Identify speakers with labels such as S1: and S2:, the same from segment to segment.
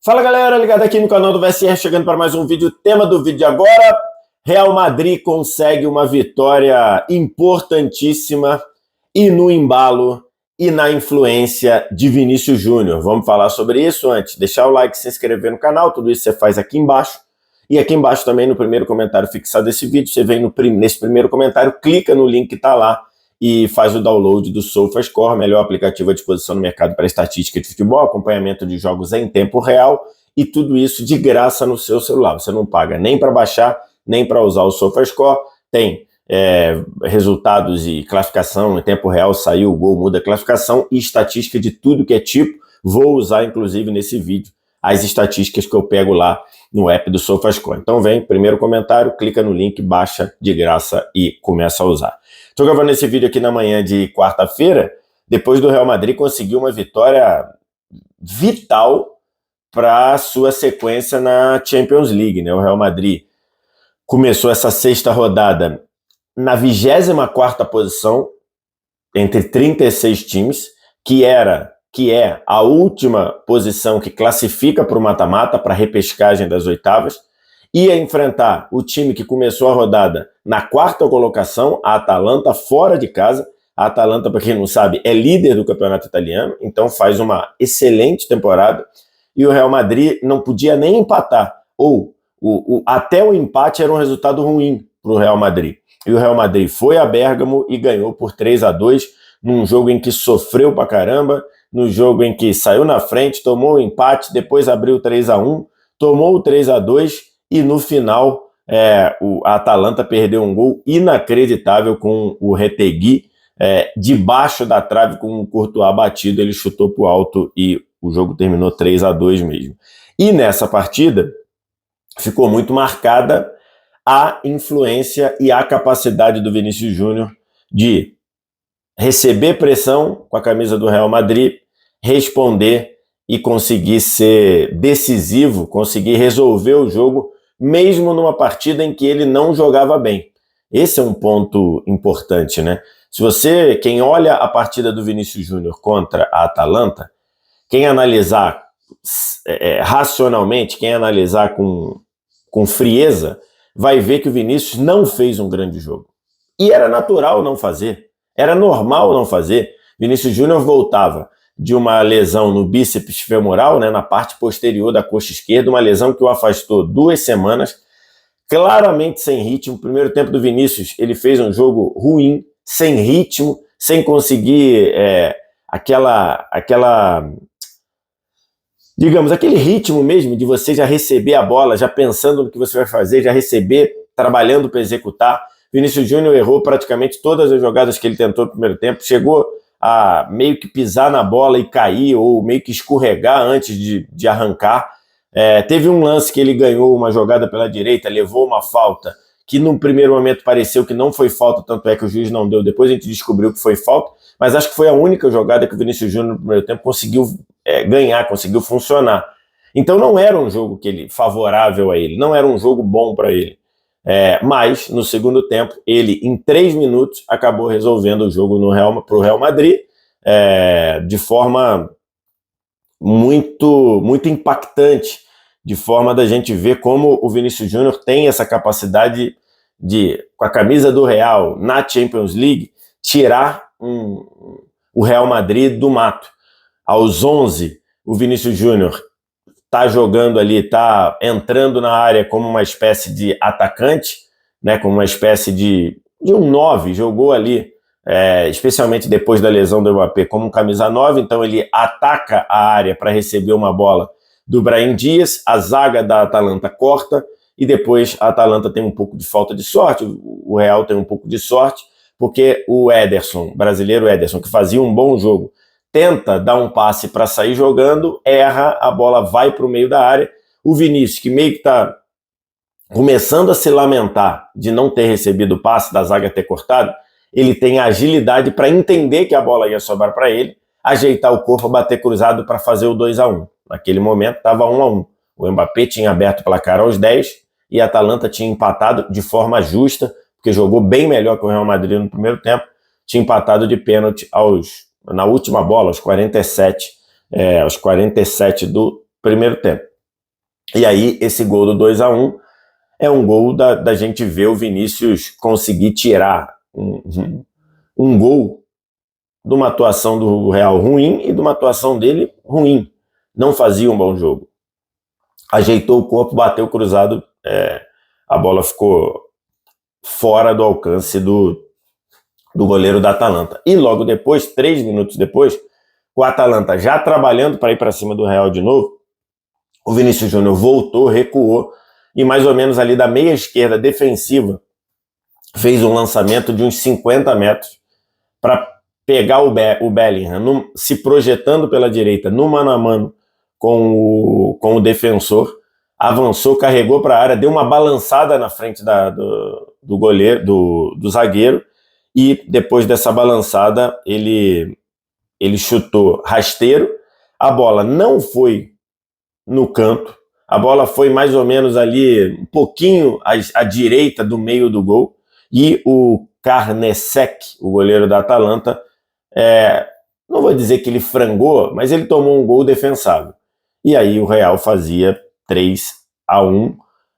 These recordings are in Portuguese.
S1: Fala galera, ligado aqui no canal do VSR, chegando para mais um vídeo. Tema do vídeo agora: Real Madrid consegue uma vitória importantíssima e no embalo e na influência de Vinícius Júnior. Vamos falar sobre isso antes. Deixar o like, se inscrever no canal, tudo isso você faz aqui embaixo. E aqui embaixo também no primeiro comentário fixado desse vídeo, você vem nesse primeiro comentário, clica no link que está lá e faz o download do SofaScore, melhor aplicativo à disposição no mercado para estatística de futebol, acompanhamento de jogos em tempo real e tudo isso de graça no seu celular. Você não paga nem para baixar, nem para usar o SofaScore. Tem resultados e classificação em tempo real, saiu o gol, muda a classificação e estatística de tudo que é tipo. Vou usar, inclusive, nesse vídeo, as estatísticas que eu pego lá no app do SofaScore. Então vem, primeiro comentário, clica no link, baixa de graça e começa a usar. Estou gravando esse vídeo aqui na manhã de quarta-feira, depois do Real Madrid conseguir uma vitória vital para a sua sequência na Champions League, né? O Real Madrid começou essa sexta rodada na 24ª posição, entre 36 times, que é a última posição que classifica para o mata-mata, para a repescagem das oitavas, ia enfrentar o time que começou a rodada na 4ª colocação, a Atalanta, fora de casa. A Atalanta, para quem não sabe, é líder do campeonato italiano, então faz uma excelente temporada, e o Real Madrid não podia nem empatar, ou até o empate era um resultado ruim para o Real Madrid. E o Real Madrid foi a Bérgamo e ganhou por 3-2, num jogo em que sofreu pra caramba, no jogo em que saiu na frente, tomou o empate, depois abriu 3-1, tomou o 3-2, e no final a Atalanta perdeu um gol inacreditável com o Retegui debaixo da trave, com o Courtois batido, ele chutou pro alto e o jogo terminou 3-2 mesmo. E nessa partida ficou muito marcada a influência e a capacidade do Vinícius Júnior de receber pressão com a camisa do Real Madrid, responder e conseguir ser decisivo, conseguir resolver o jogo, mesmo numa partida em que ele não jogava bem. Esse é um ponto importante, né? Quem olha a partida do Vinícius Júnior contra a Atalanta, quem analisar racionalmente, quem analisar com frieza, vai ver que o Vinícius não fez um grande jogo. E era natural não fazer, era normal não fazer. Vinícius Júnior voltava de uma lesão no bíceps femoral, né, na parte posterior da coxa esquerda, uma lesão que o afastou 2 semanas, claramente sem ritmo. No primeiro tempo do Vinícius, ele fez um jogo ruim, sem ritmo, sem conseguir digamos, aquele ritmo mesmo de você já receber a bola, já pensando no que você vai fazer, já receber, trabalhando para executar. Vinícius Júnior errou praticamente todas as jogadas que ele tentou no primeiro tempo, chegou a meio que pisar na bola e cair, ou meio que escorregar antes de arrancar. Teve um lance que ele ganhou uma jogada pela direita, levou uma falta, que num primeiro momento pareceu que não foi falta, tanto é que o juiz não deu, depois a gente descobriu que foi falta, mas acho que foi a única jogada que o Vinícius Júnior no primeiro tempo conseguiu ganhar, conseguiu funcionar. Então não era um jogo favorável a ele, não era um jogo bom para ele. Mas no segundo tempo, ele em 3 minutos acabou resolvendo o jogo para o Real Madrid de forma muito, muito impactante, de forma da gente ver como o Vinícius Júnior tem essa capacidade de, com a camisa do Real na Champions League, tirar o Real Madrid do mato. Aos 11, o Vinícius Júnior está jogando ali, está entrando na área como uma espécie de atacante, né, como uma espécie de um 9, jogou ali, especialmente depois da lesão do Mbappé, como um camisa 9, então ele ataca a área para receber uma bola do Brahim Dias, a zaga da Atalanta corta, e depois a Atalanta tem um pouco de falta de sorte, o Real tem um pouco de sorte, porque o Ederson, brasileiro Ederson, que fazia um bom jogo, tenta dar um passe para sair jogando, erra, a bola vai para o meio da área. O Vinícius, que meio que está começando a se lamentar de não ter recebido o passe, da zaga ter cortado, ele tem a agilidade para entender que a bola ia sobrar para ele, ajeitar o corpo, bater cruzado para fazer o 2-1. Naquele momento estava 1-1. O Mbappé tinha aberto o placar aos 10 e a Atalanta tinha empatado de forma justa, porque jogou bem melhor que o Real Madrid no primeiro tempo, tinha empatado de pênalti na última bola, aos 47 do primeiro tempo. E aí, esse gol do 2-1 é um gol da gente ver o Vinícius conseguir tirar um gol de uma atuação do Real ruim e de uma atuação dele ruim. Não fazia um bom jogo. Ajeitou o corpo, bateu cruzado, a bola ficou fora do alcance do goleiro da Atalanta. E logo depois, 3 minutos depois, o Atalanta já trabalhando para ir para cima do Real de novo, o Vinícius Júnior voltou, recuou, e mais ou menos ali da meia esquerda defensiva, fez um lançamento de uns 50 metros para pegar o Bellingham, se projetando pela direita, no mano a mano com o defensor, avançou, carregou para a área, deu uma balançada na frente do goleiro, do zagueiro, e depois dessa balançada ele chutou rasteiro, a bola não foi no canto, a bola foi mais ou menos ali um pouquinho à direita do meio do gol, e o Karnecek, o goleiro da Atalanta, não vou dizer que ele frangou, mas ele tomou um gol defensável. E aí o Real fazia 3-1.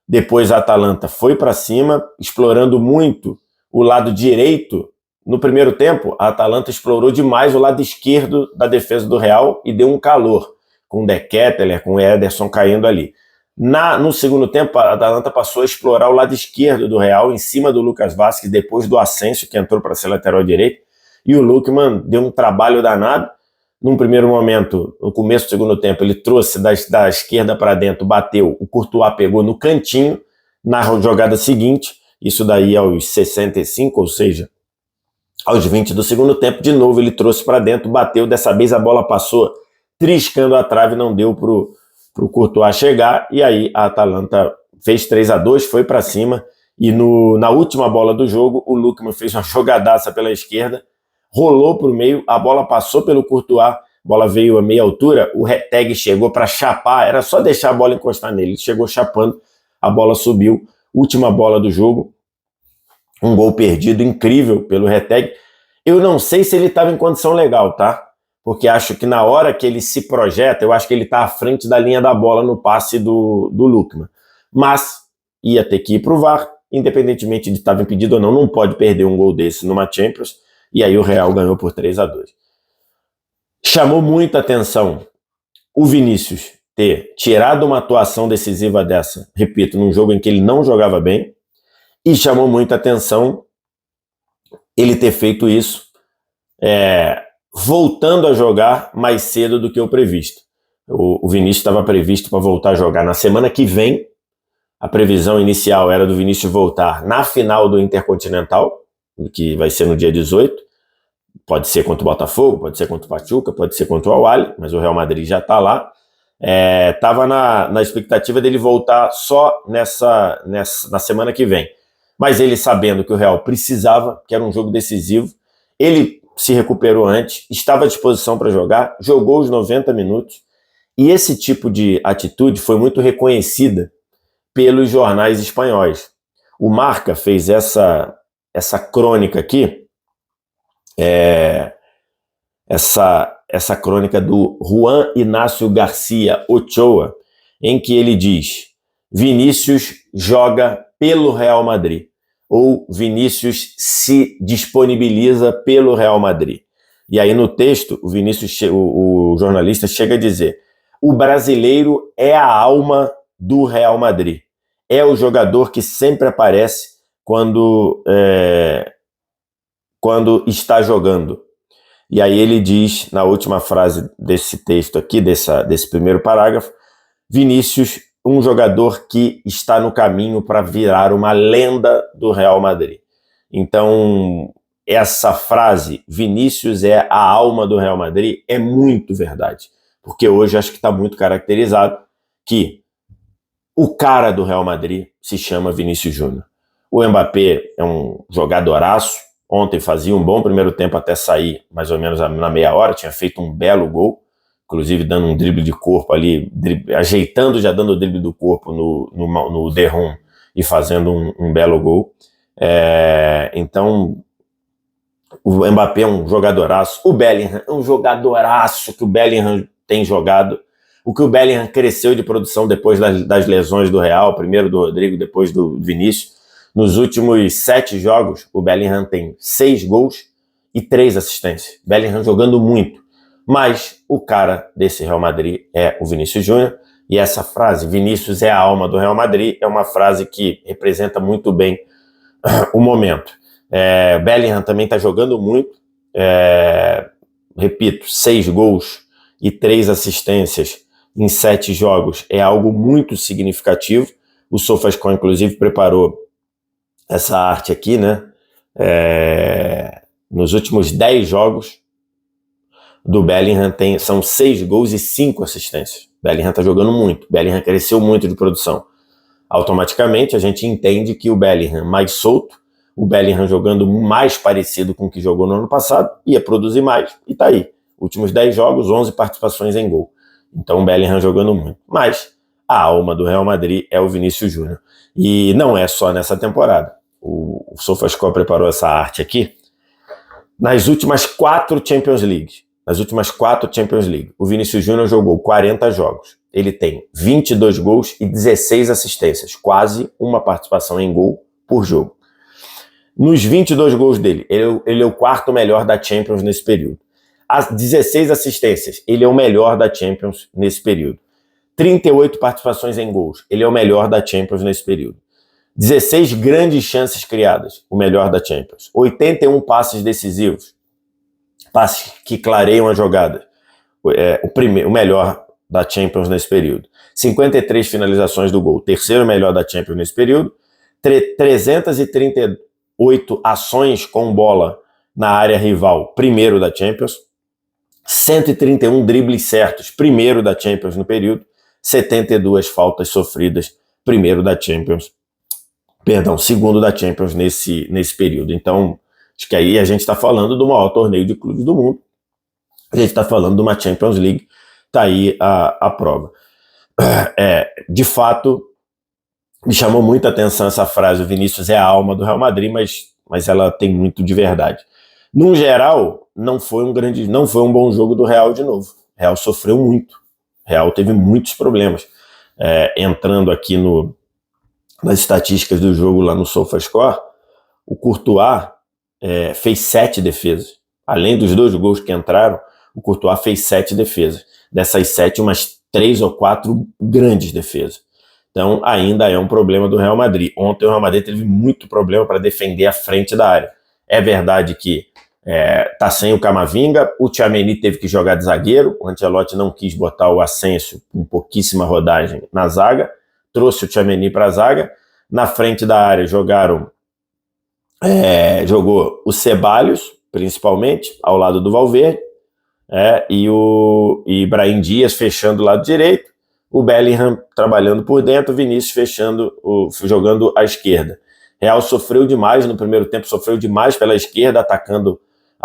S1: Depois a Atalanta foi para cima, explorando muito o lado direito. No primeiro tempo, a Atalanta explorou demais o lado esquerdo da defesa do Real e deu um calor, com o De Ketteler, com o Ederson caindo ali. No segundo tempo, a Atalanta passou a explorar o lado esquerdo do Real, em cima do Lucas Vázquez, depois do Asensio, que entrou para ser lateral direito, e o Lookman deu um trabalho danado. Num primeiro momento, no começo do segundo tempo, ele trouxe da esquerda para dentro, bateu, o Courtois pegou no cantinho. Na jogada seguinte, isso daí aos 65, ou seja, aos 20 do segundo tempo, de novo ele trouxe para dentro, bateu, dessa vez a bola passou triscando a trave, não deu para o Courtois chegar, e aí a Atalanta fez 3-2, foi para cima, e na última bola do jogo, o Lookman fez uma jogadaça pela esquerda, rolou para o meio, a bola passou pelo Courtois, a bola veio a meia altura, o Reteg chegou para chapar, era só deixar a bola encostar nele, ele chegou chapando, a bola subiu, última bola do jogo, um gol perdido incrível pelo Reteg. Eu não sei se ele estava em condição legal, tá? Porque acho que na hora que ele se projeta, eu acho que ele está à frente da linha da bola no passe do Lookman. Mas ia ter que ir para o VAR, independentemente de estava impedido ou não, não pode perder um gol desse numa Champions, e aí o Real ganhou por 3-2. Chamou muita atenção o Vinícius ter tirado uma atuação decisiva dessa, repito, num jogo em que ele não jogava bem, e chamou muita atenção ele ter feito isso voltando a jogar mais cedo do que o previsto. O Vinícius estava previsto para voltar a jogar na semana que vem. A previsão inicial era do Vinícius voltar na final do Intercontinental, que vai ser no dia 18. Pode ser contra o Botafogo, pode ser contra o Pachuca, pode ser contra o Al-Ahly, mas o Real Madrid já está lá. Estava na expectativa dele voltar só na semana que vem. Mas ele, sabendo que o Real precisava, que era um jogo decisivo, ele se recuperou antes, estava à disposição para jogar, jogou os 90 minutos, e esse tipo de atitude foi muito reconhecida pelos jornais espanhóis. O Marca fez essa crônica aqui, essa crônica do Juan Inácio Garcia Ochoa, em que ele diz: Vinícius joga pelo Real Madrid, ou Vinícius se disponibiliza pelo Real Madrid. E aí no texto, o jornalista chega a dizer: o brasileiro é a alma do Real Madrid. É o jogador que sempre aparece quando está jogando. E aí ele diz, na última frase desse texto aqui, desse primeiro parágrafo, Vinícius, um jogador que está no caminho para virar uma lenda do Real Madrid. Então, essa frase, Vinícius é a alma do Real Madrid, é muito verdade. Porque hoje acho que está muito caracterizado que o cara do Real Madrid se chama Vinícius Júnior. O Mbappé é um jogadoraço. Ontem fazia um bom primeiro tempo até sair, mais ou menos na meia hora, tinha feito um belo gol, inclusive dando um drible de corpo ali, ajeitando, já dando o drible do corpo no Derrum e fazendo um belo gol. Então, o Mbappé é um jogadoraço, o Bellingham é um jogadoraço que o Bellingham tem jogado, o que o Bellingham cresceu de produção depois das lesões do Real, primeiro do Rodrigo, depois do Vinícius. Nos últimos 7 jogos, o Bellingham tem 6 gols e 3 assistências. Bellingham jogando muito. Mas o cara desse Real Madrid é o Vinícius Júnior. E essa frase, Vinícius é a alma do Real Madrid, é uma frase que representa muito bem o momento. Bellingham também está jogando muito. Repito, 6 gols e 3 assistências em 7 jogos é algo muito significativo. O SofaScore, inclusive, preparou essa arte aqui, né? Nos últimos 10 jogos do Bellingham são 6 gols e 5 assistências. Bellingham está jogando muito. Bellingham cresceu muito de produção. Automaticamente, a gente entende que o Bellingham mais solto, o Bellingham jogando mais parecido com o que jogou no ano passado, ia produzir mais, e tá aí. Últimos 10 jogos, 11 participações em gol. Então o Bellingham jogando muito. Mas a alma do Real Madrid é o Vinícius Júnior. E não é só nessa temporada. O SofaScore preparou essa arte aqui. Nas últimas 4 Champions League, o Vinícius Júnior jogou 40 jogos. Ele tem 22 gols e 16 assistências, quase uma participação em gol por jogo. Nos 22 gols dele, ele é o 4º melhor da Champions nesse período. As 16 assistências, ele é o melhor da Champions nesse período. 38 participações em gols, ele é o melhor da Champions nesse período. 16 grandes chances criadas, o melhor da Champions. 81 passes decisivos, passes que clareiam a jogada, o melhor da Champions nesse período. 53 finalizações do gol, terceiro melhor da Champions nesse período. 338 ações com bola na área rival, primeiro da Champions. 131 dribles certos, primeiro da Champions no período. 72 faltas sofridas, primeiro da Champions. Segundo da Champions nesse período. Então, acho que aí a gente está falando do maior torneio de clubes do mundo. A gente está falando de uma Champions League. Está aí a prova. De fato, me chamou muita atenção essa frase, o Vinícius é a alma do Real Madrid, mas ela tem muito de verdade. No geral, não foi um bom jogo do Real de novo. O Real sofreu muito. O Real teve muitos problemas. Entrando aqui nas estatísticas do jogo lá no SofaScore, o Courtois fez 7 defesas. Além dos 2 gols que entraram, o Courtois fez 7 defesas. Dessas 7, umas 3 ou 4 grandes defesas. Então, ainda é um problema do Real Madrid. Ontem o Real Madrid teve muito problema para defender a frente da área. É verdade que tá sem o Camavinga, o Tchouaméni teve que jogar de zagueiro, o Ancelotti não quis botar o Asensio com pouquíssima rodagem na zaga, trouxe o Tchouaméni para a zaga. Na frente da área jogou o Ceballos, principalmente, ao lado do Valverde, e o Brahim Dias fechando o lado direito, o Bellingham trabalhando por dentro, o Vinícius jogando à esquerda. Real sofreu demais no primeiro tempo, sofreu demais pela esquerda, a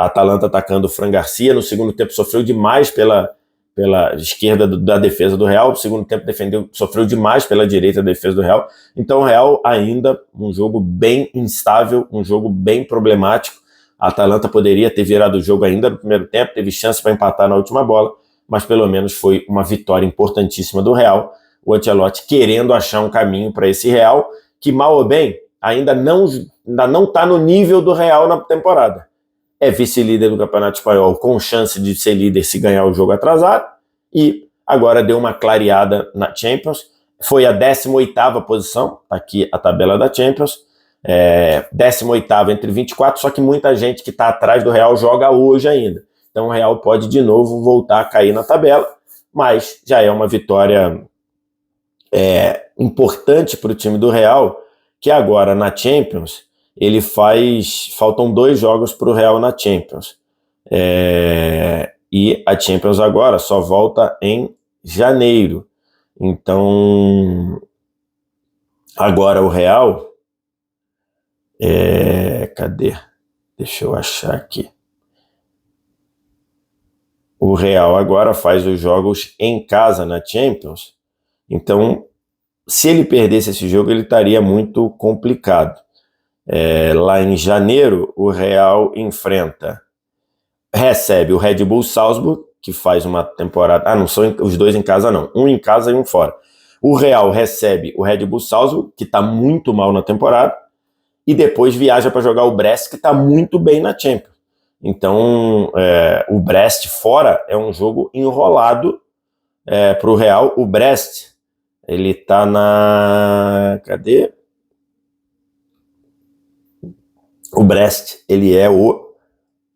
S1: Atalanta atacando o Fran Garcia. No segundo tempo sofreu demais pela esquerda da defesa do Real. No segundo tempo sofreu demais pela direita da defesa do Real. Então o Real ainda um jogo bem instável, um jogo bem problemático. A Atalanta poderia ter virado o jogo ainda no primeiro tempo, teve chance para empatar na última bola, mas pelo menos foi uma vitória importantíssima do Real. O Ancelotti querendo achar um caminho para esse Real, que mal ou bem ainda não está no nível do Real na temporada. É vice-líder do Campeonato Espanhol, com chance de ser líder se ganhar o jogo atrasado, e agora deu uma clareada na Champions. Foi a 18ª posição, aqui a tabela da Champions, 18ª entre 24, só que muita gente que está atrás do Real joga hoje ainda. Então o Real pode de novo voltar a cair na tabela, mas já é uma vitória importante para o time do Real, que agora na Champions faltam 2 jogos para o Real na Champions. E a Champions agora só volta em janeiro. Então, agora o Real... cadê? Deixa eu achar aqui. O Real agora faz os jogos em casa na Champions. Então, se ele perdesse esse jogo, ele estaria muito complicado. Lá em janeiro, o Real recebe o Red Bull Salzburg que faz uma temporada... não são os dois em casa não, um em casa e um fora. O Real recebe o Red Bull Salzburg, que está muito mal na temporada, e depois viaja para jogar o Brest, que está muito bem na Champions. Então, o Brest fora é um jogo enrolado para o Real. O Brest, ele está na... Cadê? O Brest, ele é o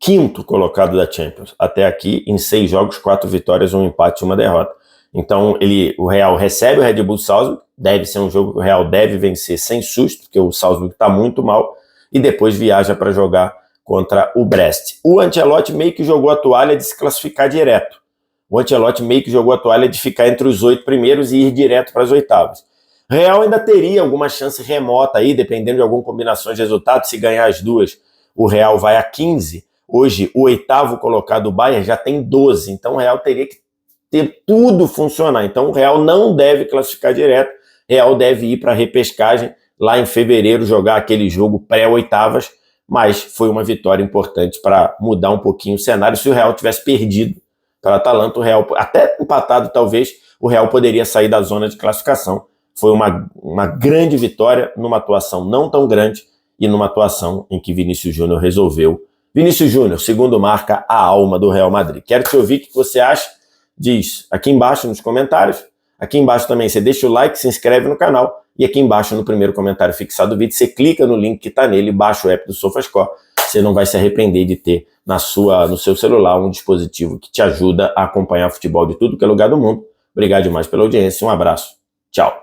S1: 5º colocado da Champions. Até aqui, em 6 jogos, 4 vitórias, 1 empate e 1 derrota. Então, o Real recebe o Red Bull Salzburg, deve ser um jogo que o Real deve vencer sem susto, porque o Salzburg está muito mal, e depois viaja para jogar contra o Brest. O Ancelotti meio que jogou a toalha de se classificar direto. O Ancelotti meio que jogou a toalha de ficar entre os 8 primeiros e ir direto para as oitavas. O Real ainda teria alguma chance remota aí, dependendo de alguma combinação de resultados. Se ganhar as duas, o Real vai a 15. Hoje, o 8º colocado, o Bayern, já tem 12. Então, o Real teria que ter tudo funcionar. Então, o Real não deve classificar direto. O Real deve ir para a repescagem, lá em fevereiro, jogar aquele jogo pré-oitavas. Mas foi uma vitória importante para mudar um pouquinho o cenário. Se o Real tivesse perdido para a Atalanta, o Real, até empatado talvez, o Real poderia sair da zona de classificação. Foi uma grande vitória numa atuação não tão grande e numa atuação em que Vinícius Júnior resolveu. Vinícius Júnior, segundo marca, a alma do Real Madrid. Quero te ouvir o que você acha. Diz aqui embaixo nos comentários. Aqui embaixo também você deixa o like, se inscreve no canal. E aqui embaixo no primeiro comentário fixado do vídeo, você clica no link que está nele, baixa o app do SofaScore. Você não vai se arrepender de ter no seu celular um dispositivo que te ajuda a acompanhar futebol de tudo que é lugar do mundo. Obrigado demais pela audiência. Um abraço. Tchau.